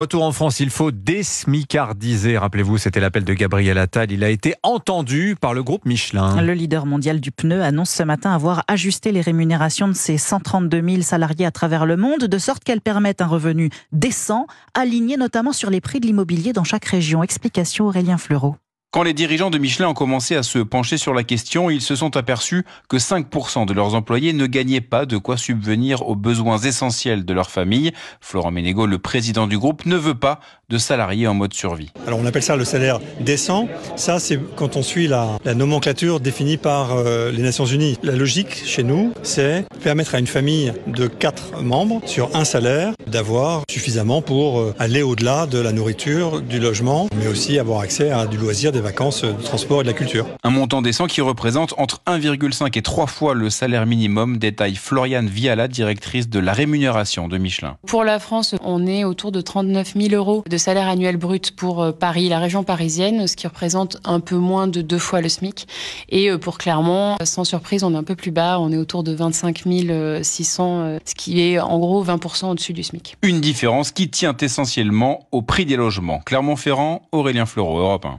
Retour en France, il faut désmicardiser. Rappelez-vous, c'était l'appel de Gabriel Attal. Il a été entendu par le groupe Michelin. Le leader mondial du pneu annonce ce matin avoir ajusté les rémunérations de ses 132 000 salariés à travers le monde, de sorte qu'elles permettent un revenu décent, aligné notamment sur les prix de l'immobilier dans chaque région. Explication Aurélien Fleureau. Quand les dirigeants de Michelin ont commencé à se pencher sur la question, ils se sont aperçus que 5% de leurs employés ne gagnaient pas de quoi subvenir aux besoins essentiels de leur famille. Florent Ménégo, le président du groupe, ne veut pas de salariés en mode survie. Alors on appelle ça le salaire décent. Ça, c'est quand on suit la nomenclature définie par les Nations Unies. La logique chez nous, c'est permettre à une famille de 4 membres sur un salaire d'avoir suffisamment pour aller au-delà de la nourriture, du logement, mais aussi avoir accès à du loisir, des vacances, du transport et de la culture. Un montant décent qui représente entre 1,5 et 3 fois le salaire minimum, détaille Floriane Viala, directrice de la rémunération de Michelin. Pour la France, on est autour de 39 000 euros de salaire annuel brut pour Paris, la région parisienne, ce qui représente un peu moins de 2 fois le SMIC. Et pour Clermont, sans surprise, on est un peu plus bas, on est autour de 25 600, ce qui est en gros 20% au-dessus du SMIC. Une différence qui tient essentiellement au prix des logements. Clermont-Ferrand, Aurélien Fleureau, Europe 1.